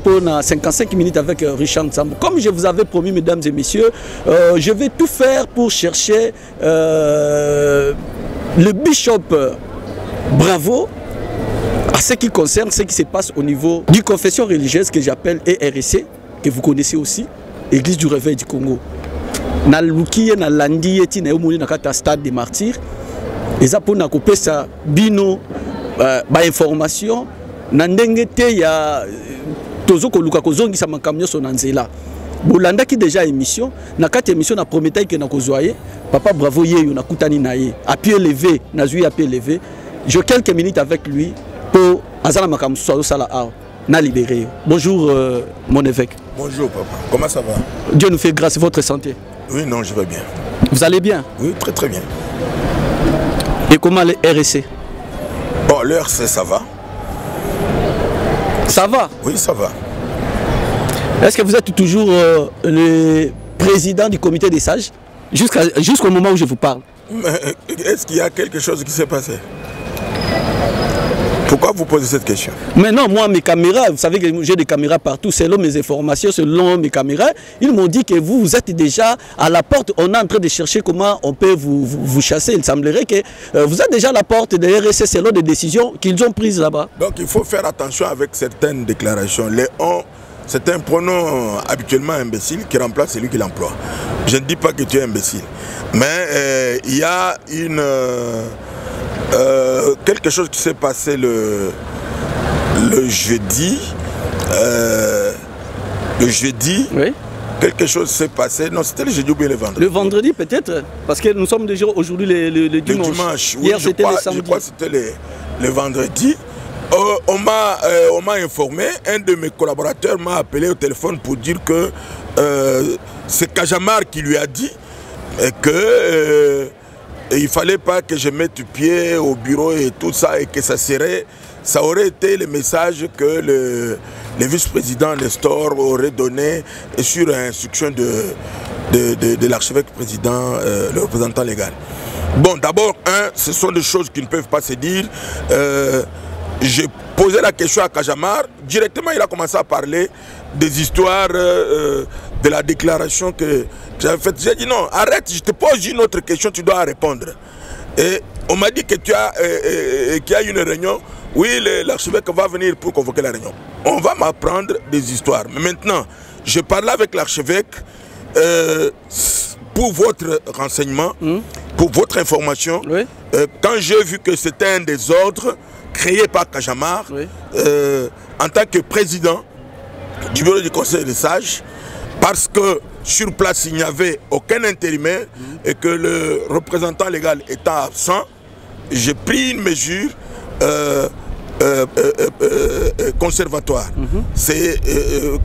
Pour 55 minutes avec Richard Nsambo. Comme je vous avais promis, mesdames et messieurs, je vais tout faire pour chercher le bishop Bravo à ce qui concerne ce qui se passe au niveau du confession religieuse que j'appelle ERC, que vous connaissez aussi, Église du Réveil du Congo. Na lukiye na landi eti na yomoni na kata stade des martyrs. Eza pona kopesa bino ba information na ndenge te ya tozo koluka kozongisa makamyo so na nzela. Bolanda ki déjà émission na kati émission na promettai que na kozwaye papa Bravo yeyo na kutani na ye à pied levé na zui à pied levé. J'ai quelques minutes avec lui pour azala makamyo so sala a na libéré. Bonjour mon évêque. Bonjour papa. Comment ça va? Dieu nous fait grâce, votre santé. Oui, non, je vais bien. Vous allez bien? Oui, très très bien. Et comment le RSC? Bon, le RSC ça va. Ça va? Oui, ça va. Est-ce que vous êtes toujours le président du comité des sages jusqu'au moment où je vous parle? Est-ce qu'il y a quelque chose qui s'est passé? Pourquoi vous posez cette question? Mais non, moi, mes caméras, vous savez que j'ai des caméras partout, selon mes informations, selon mes caméras, ils m'ont dit que vous êtes déjà à la porte. On est en train de chercher comment on peut vous chasser. Il semblerait que vous êtes déjà à la porte des RSC selon des décisions qu'ils ont prises là-bas. Donc il faut faire attention avec certaines déclarations. Les on, c'est un pronom habituellement imbécile qui remplace celui qui l'emploie. Je ne dis pas que tu es imbécile, mais il y a une... quelque chose qui s'est passé le jeudi. Oui. Quelque chose s'est passé. Non, c'était le jeudi ou bien le vendredi. Le vendredi peut-être, parce que nous sommes déjà aujourd'hui le dimanche. Le dimanche, oui. Hier c'était le samedi. Je crois que c'était le vendredi. On m'a informé, un de mes collaborateurs m'a appelé au téléphone pour dire que c'est Kajamar qui lui a dit que il ne fallait pas que je mette pied au bureau et tout ça, et que ça aurait été le message que le vice-président Nestor aurait donné sur instruction de l'archevêque président, le représentant légal. Bon, d'abord, ce sont des choses qui ne peuvent pas se dire. J'ai posé la question à Kajamar. Directement, il a commencé à parler des histoires de la déclaration que j'avais faite. J'ai dit non, arrête, je te pose une autre question, tu dois répondre. Et on m'a dit que qu'il y a une réunion. Oui, l'archevêque va venir pour convoquer la réunion. On va m'apprendre des histoires. Mais maintenant, je parlais avec l'archevêque pour votre renseignement, pour votre information. Oui. Quand j'ai vu que c'était un désordre créé par Kajamar, oui. En tant que président du bureau du conseil des sages, parce que sur place il n'y avait aucun intérimaire et que le représentant légal étant absent, j'ai pris une mesure conservatoire.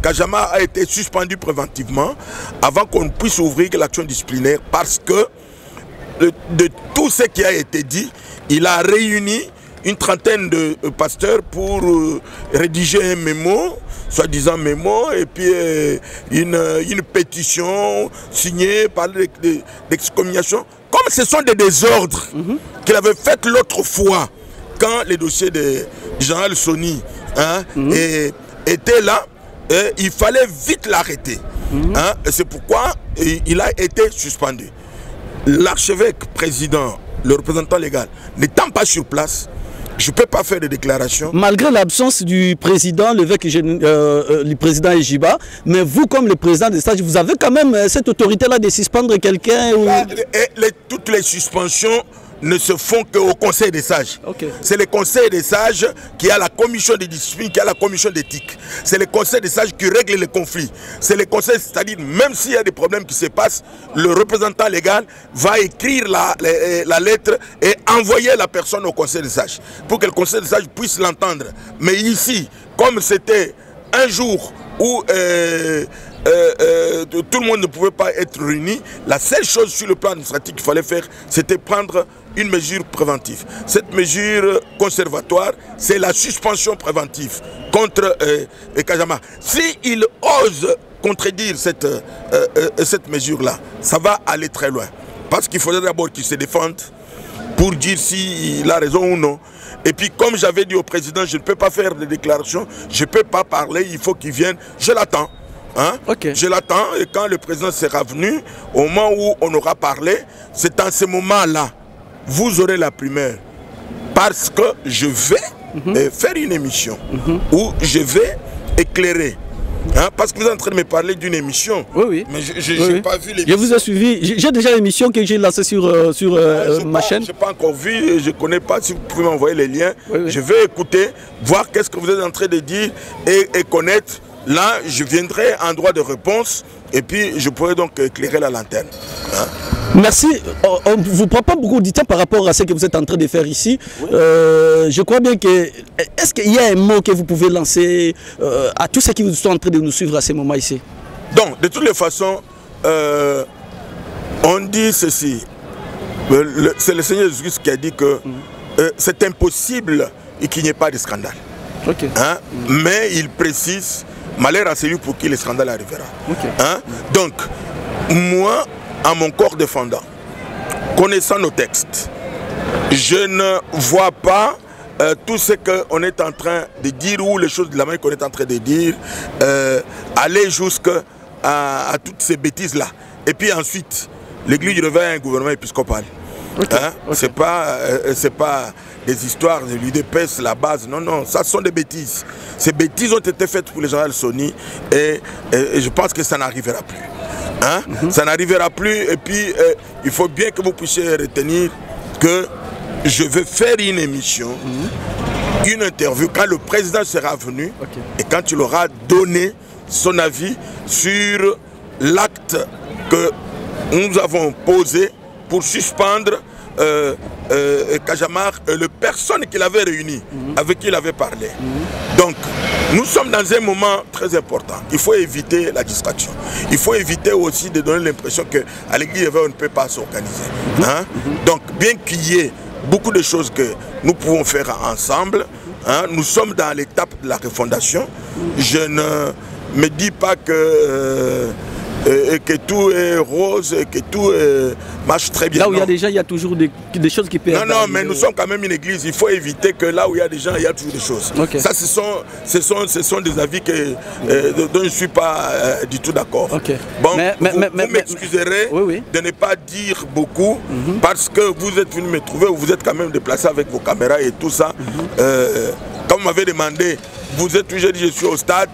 Kajamar a été suspendu préventivement avant qu'on puisse ouvrir l'action disciplinaire, parce que de tout ce qui a été dit, il a réuni une trentaine de pasteurs pour rédiger un mémo, soi-disant mémo, et puis une pétition signée par l'excommunication. Comme ce sont des désordres qu'il avait fait l'autre fois, quand le dossier de général Sony était là, il fallait vite l'arrêter. C'est pourquoi il a été suspendu. L'archevêque président, le représentant légal, n'étant pas sur place, je ne peux pas faire de déclaration. Malgré l'absence du président, le président Ejiba, mais vous, comme le président des sages, vous avez quand même cette autorité-là de suspendre quelqu'un ou... Toutes les suspensions ne se font qu'au conseil des sages. C'est le conseil des sages qui a la commission de discipline, qui a la commission d'éthique. C'est le conseil des sages qui règle les conflits. C'est le conseil, c'est-à-dire même s'il y a des problèmes qui se passent, le représentant légal va écrire la lettre et envoyer la personne au conseil des sages pour que le conseil des sages puisse l'entendre. Mais ici, comme c'était un jour où tout le monde ne pouvait pas être réuni. La seule chose sur le plan administratif qu'il fallait faire, c'était prendre une mesure préventive. Cette mesure conservatoire, c'est la suspension préventive contre Cajamar. S'il ose contredire cette mesure-là, ça va aller très loin. Parce qu'il faudrait d'abord qu'il se défende pour dire s'il a raison ou non. Et puis comme j'avais dit au président, je ne peux pas faire de déclaration, je ne peux pas parler, il faut qu'il vienne. Je l'attends. Hein? Okay. Je l'attends et quand le président sera venu, au moment où on aura parlé, c'est en ce moment-là, vous aurez la primeur. Parce que je vais faire une émission où je vais éclairer. Hein, parce que vous êtes en train de me parler d'une émission. Oui, oui. Mais je n'ai pas vu l'émission. Je vous ai suivi. J'ai déjà l'émission que j'ai lancée sur ma chaîne. Je n'ai pas encore vu, je ne connais pas. Si vous pouvez m'envoyer les liens, je vais écouter, voir qu'est-ce que vous êtes en train de dire et connaître. Là, je viendrai en droit de réponse et puis je pourrai donc éclairer la lanterne. Hein? Merci. On ne vous prend pas beaucoup de temps par rapport à ce que vous êtes en train de faire ici. Oui. Je crois bien que... Est-ce qu'il y a un mot que vous pouvez lancer à tous ceux qui sont en train de nous suivre à ce moment ici? Donc, de toutes les façons, on dit ceci. C'est le Seigneur Jésus qui a dit que c'est impossible qu'il n'y ait pas de scandale. Okay. Hein? Mais il précise, malheur à celui pour qui le scandale arrivera. Okay. Hein? Donc, moi, à mon corps défendant, connaissant nos textes, je ne vois pas tout ce qu'on est en train de dire ou les choses de la main qu'on est en train de dire aller jusqu'à toutes ces bêtises-là. Et puis ensuite, l'Église revient à un gouvernement épiscopal. Okay. Hein? Okay. C'est pas des histoires de l'UDPS, la base. Non, non, ça sont des bêtises. Ces bêtises ont été faites pour le général Sony et je pense que ça n'arrivera plus. Hein? Ça n'arrivera plus et puis il faut bien que vous puissiez retenir que je vais faire une émission, une interview quand le président sera venu et quand il aura donné son avis sur l'acte que nous avons posé pour suspendre Cajamar, les personnes qu'il avait réunies, avec qui il avait parlé. Donc, nous sommes dans un moment très important. Il faut éviter la distraction. Il faut éviter aussi de donner l'impression qu'à l'église, on ne peut pas s'organiser. Hein? Donc, bien qu'il y ait beaucoup de choses que nous pouvons faire ensemble, hein, nous sommes dans l'étape de la refondation. Je ne me dis pas que tout est rose et que tout marche très bien. Là où il y a des gens, il y a toujours des choses qui peuvent... Non, non, mais nous sommes quand même une église. Il faut éviter que là où il y a des gens, il y a toujours des choses. Okay. Ça, ce sont des avis dont je ne suis pas du tout d'accord. Okay. Bon, vous m'excuserez de ne pas dire beaucoup parce que vous êtes venu me trouver, vous êtes quand même déplacé avec vos caméras et tout ça. Comme vous m'avez demandé, vous êtes toujours dit je suis au stade.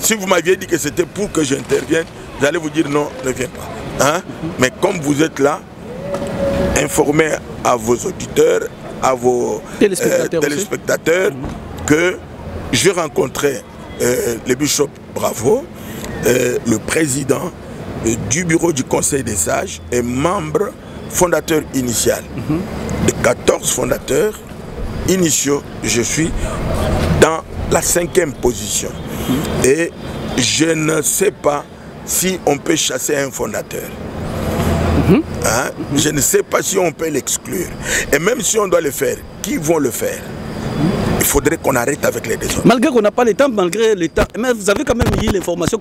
Si vous m'aviez dit que c'était pour que j'intervienne, j'allais vous dire non, ne viens pas. Hein? Mais comme vous êtes là, informez à vos auditeurs, à vos téléspectateurs que j'ai rencontré le bishop Bravo, le président du bureau du Conseil des sages et membre fondateur initial. De 14 fondateurs initiaux, je suis dans la 5e position. Et je ne sais pas si on peut chasser un fondateur. Hein? Je ne sais pas si on peut l'exclure. Et même si on doit le faire, qui vont le faire? Il faudrait qu'on arrête avec les désordres. Malgré qu'on n'a pas le temps, malgré le temps, mais vous avez quand même eu l'information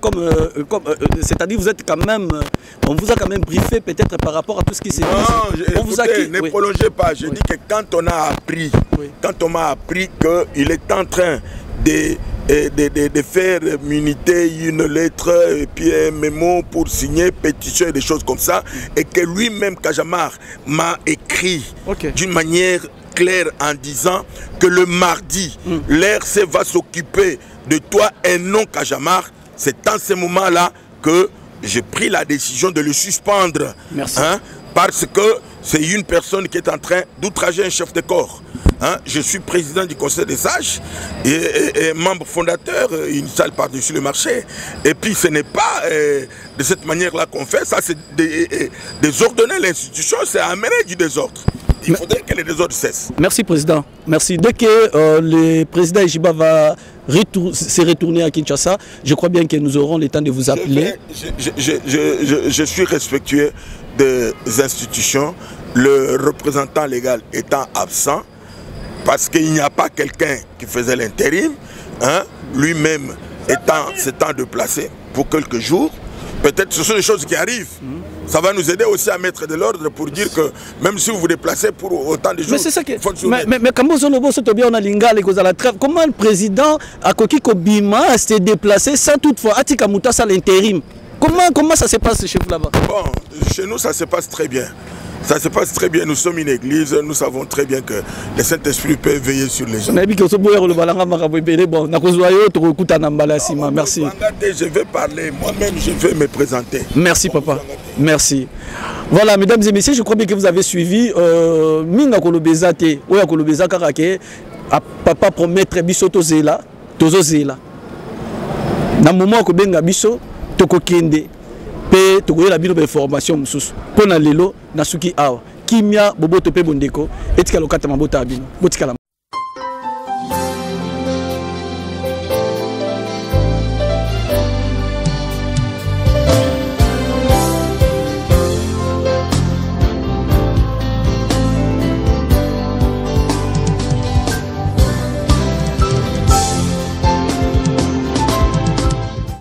c'est-à-dire vous êtes quand même, on vous a quand même briefé peut-être par rapport à tout ce qui s'est dit. Non, écoutez, ne prolongez pas. Je dis que quand on a appris, quand on m'a appris qu'il est en train de faire muniter une lettre et puis un mémo pour signer pétition et des choses comme ça, et que lui-même, Cajamar, m'a écrit d'une manière claire en disant que le mardi, l'RC va s'occuper de toi et non Cajamar. C'est en ce moment-là que j'ai pris la décision de le suspendre. Merci. Hein, parce que c'est une personne qui est en train d'outrager un chef de corps. Hein, je suis président du Conseil des sages et membre fondateur initial par-dessus le marché. Et puis ce n'est pas de cette manière-là qu'on fait. Ça, c'est désordonner l'institution, c'est amener du désordre. Il faudrait que les désordres cessent. Merci, Président. Merci. Dès que le président Ejiba va se retourner à Kinshasa, je crois bien que nous aurons le temps de vous appeler. Je suis respectueux des institutions, le représentant légal étant absent, parce qu'il n'y a pas quelqu'un qui faisait l'intérim, hein, lui-même s'étant déplacé pour quelques jours. Peut-être ce sont des choses qui arrivent. Ça va nous aider aussi à mettre de l'ordre pour dire que même si vous vous déplacez pour autant de jours, mais c'est ça que... Mais comment le président a coquille Kobima s'est déplacé sans toutefois Atika Moutassa l'intérim? Comment ça se passe chez vous là-bas? Bon, chez nous ça se passe très bien. Ça se passe très bien, nous sommes une église, nous savons très bien que le Saint-Esprit peut veiller sur les gens. Merci. Je vais parler, moi-même je vais me présenter. Merci papa, merci. Voilà, mesdames et messieurs, je crois bien que vous avez suivi. Minga Kolobezate, Oya Kolobeza Karake, papa promettre biso zela, tozo zela. Na moment ko benga biso, toko kende. Pe tokoye la bino be formation mususu pona lelo nasuki awa kimia boboto pe bondeko etika lokata mabota bino botika la